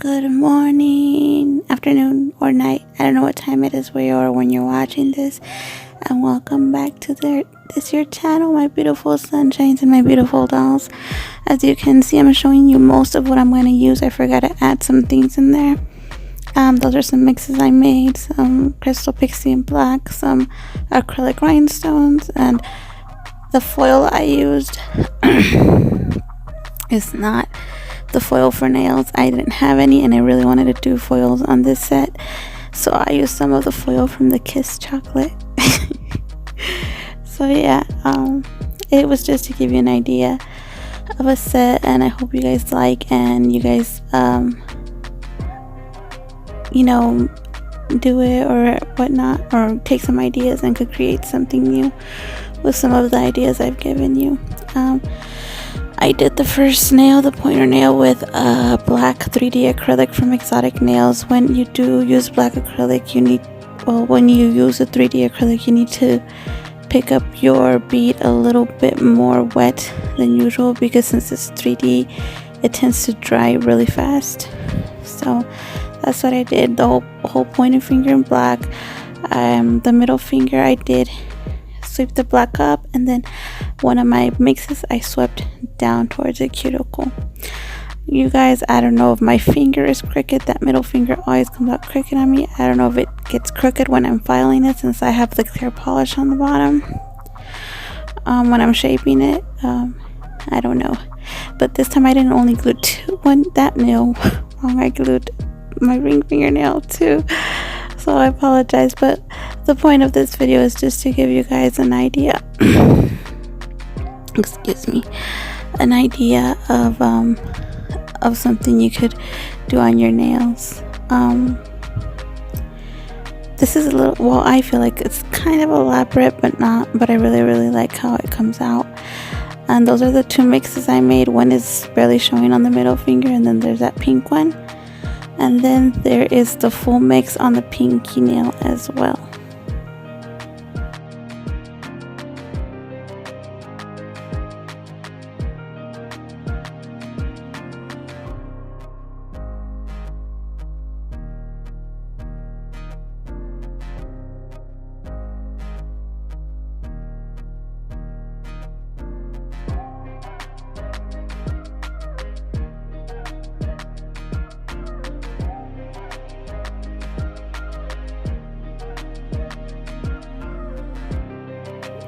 Good morning, afternoon, or night. I don't know what time it is where you are when you're watching this. And welcome back to this your channel, my beautiful sunshines and my beautiful dolls. As you can see, I'm showing you most of what I'm going to use. I forgot to add some things in there. Those are some mixes I made, some crystal pixie and black, some acrylic rhinestones, and the foil I used is not the foil for nails. I didn't have any and I really wanted to do foils on this set, so I used some of the foil from the Kiss chocolate. So yeah, it was just to give you an idea of a set, and I hope you guys like, and you guys you know, do it or whatnot, or take some ideas and could create something new with some of the ideas I've given you. I did the first nail, the pointer nail, with black 3D acrylic from Exotic Nails. When you do use black acrylic, when you use a 3D acrylic, you need to pick up your bead a little bit more wet than usual, because since it's 3D, it tends to dry really fast. So that's what I did. The whole pointer finger in black. The middle finger, I did sweep the black up, and then one of my mixes I swept down towards the cuticle. You guys, I don't know if my finger is crooked. That middle finger always comes out crooked on me. I don't know if it gets crooked when I'm filing it, since I have the clear polish on the bottom when I'm shaping it. I don't know, but this time I didn't only glue that nail wrong. I glued my ring fingernail too, so I apologize, but the point of this video is just to give you guys an idea excuse me, an idea of something you could do on your nails. This is a little, well, I feel like it's kind of elaborate, but I really like how it comes out. And those are the two mixes I made. One is barely showing on the middle finger, and then there's that pink one, and then there is the full mix on the pinky nail as well.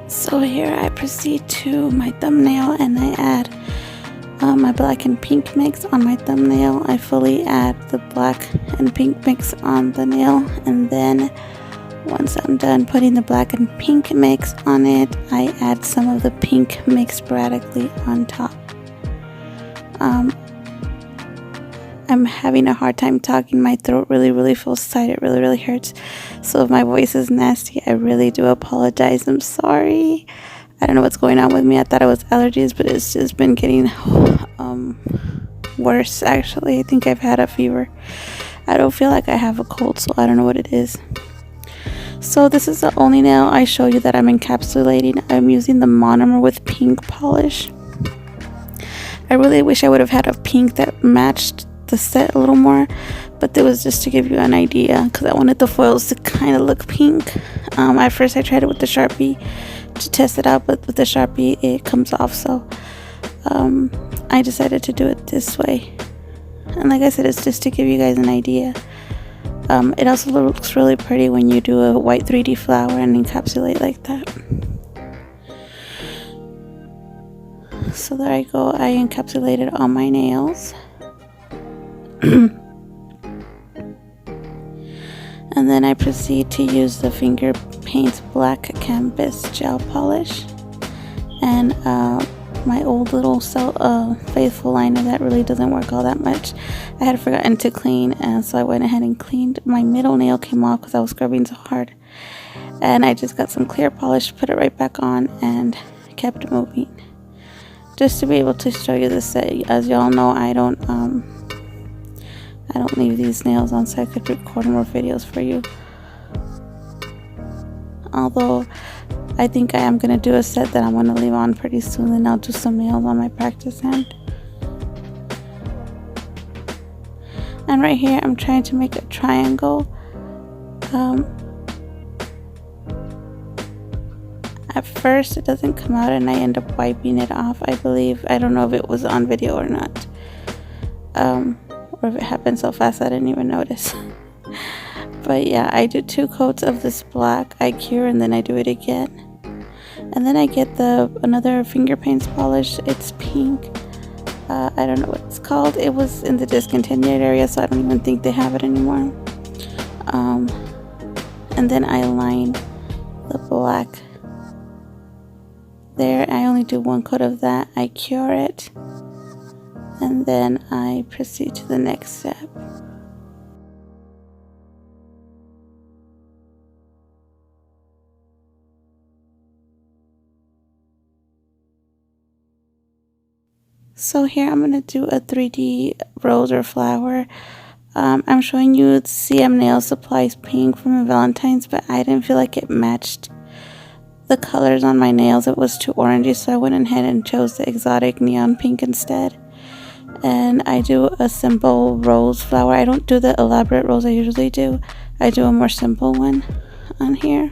So here I proceed to my thumbnail, and I add my black and pink mix on my thumbnail. I fully add the black and pink mix on the nail, and then once I'm done putting the black and pink mix on it, I add some of the pink mix sporadically on top. I'm having a hard time talking. My throat really feels tight. It really hurts. So if my voice is nasty, I really do apologize. I'm sorry. I don't know what's going on with me. I thought it was allergies, but it's just been getting worse, actually. I think I've had a fever. I don't feel like I have a cold, so I don't know what it is. So this is the only nail I show you that I'm encapsulating. I'm using the monomer with pink polish. I really wish I would have had a pink that matched the set a little more, but it was just to give you an idea, because I wanted the foils to kind of look pink. At first I tried it with the Sharpie to test it out, but with the Sharpie it comes off, so I decided to do it this way. And like I said, it's just to give you guys an idea. It also looks really pretty when you do a white 3D flower and encapsulate like that. So there I go, I encapsulated all my nails. And then I proceed to use the Finger Paints Black Canvas Gel Polish and my old little faithful liner that really doesn't work all that much. I had forgotten to clean, and so I went ahead and cleaned. My middle nail came off because I was scrubbing so hard, and I just got some clear polish, put it right back on, and kept moving, just to be able to show you the set. As y'all know, I don't leave these nails on, so I could record more videos for you. Although I think I am going to do a set that I'm going to leave on pretty soon, and I'll do some nails on my practice hand. And right here I'm trying to make a triangle. At first it doesn't come out and I end up wiping it off, I believe. I don't know if it was on video or not, or if it happened so fast I didn't even notice. But yeah, I do 2 coats of this black, I cure, and then I do it again. And then I get another finger paints polish. It's pink. I don't know what it's called. It was in the discontinued area, so I don't even think they have it anymore. And then I line the black there. I only do 1 coat of that. I cure it, and then I proceed to the next step. So here I'm going to do a 3D rose or flower. I'm showing you CM Nail Supplies pink from Valentine's, but I didn't feel like it matched the colors on my nails. It was too orangey, so I went ahead and chose the exotic neon pink instead. And I do a simple rose flower. I don't do the elaborate rose I usually do. I do a more simple one on here.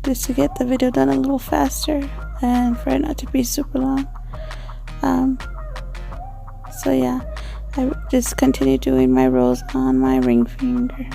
Just to get the video done a little faster and for it not to be super long. So yeah, I just continue doing my rose on my ring finger.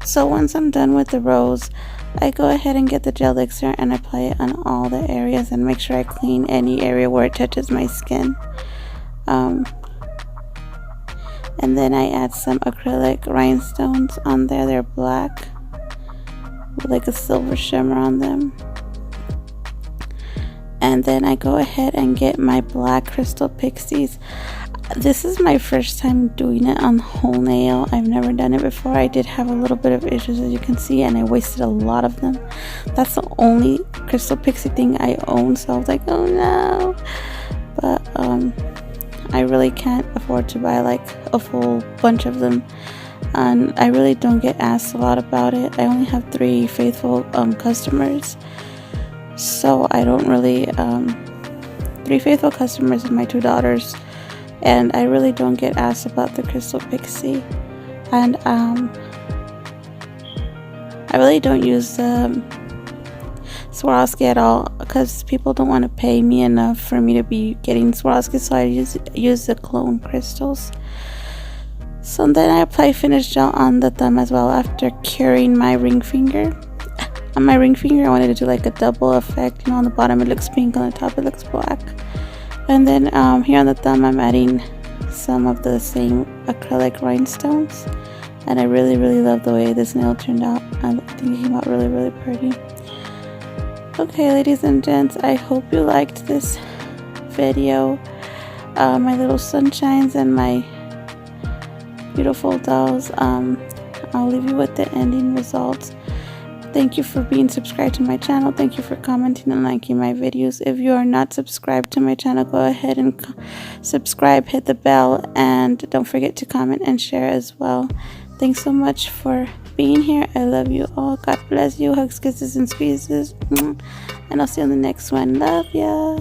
So once I'm done with the rose, I go ahead and get the gel elixir and apply it on all the areas and make sure I clean any area where it touches my skin. And then I add some acrylic rhinestones on there. They're black with like a silver shimmer on them. And then I go ahead and get my black crystal pixies. This is my first time doing it on the whole nail. I've never done it before. I did have a little bit of issues, as you can see, and I wasted a lot of them. That's the only crystal pixie thing I own, so I was like, oh no. But I really can't afford to buy like a full bunch of them, and I really don't get asked a lot about it. I only have 3 faithful customers, so I don't really 3 faithful customers and my 2 daughters. And I really don't get asked about the crystal pixie, and I really don't use Swarovski at all because people don't want to pay me enough for me to be getting Swarovski, so I use the clone crystals. So then I apply finish gel on the thumb as well after curing my ring finger. On my ring finger I wanted to do like a double effect, on the bottom it looks pink, on the top it looks black. And then here on the thumb I'm adding some of the same acrylic rhinestones, and I really love the way this nail turned out. I think it came out really pretty. Okay, ladies and gents, I hope you liked this video. My little sunshines and my beautiful dolls. I'll leave you with the ending results. Thank you for being subscribed to my channel. Thank you for commenting and liking my videos. If you are not subscribed to my channel, go ahead and subscribe, hit the bell, and don't forget to comment and share as well. Thanks so much for being here. I love you all. God bless you. Hugs, kisses, and squeezes. And I'll see you on the next one. Love ya.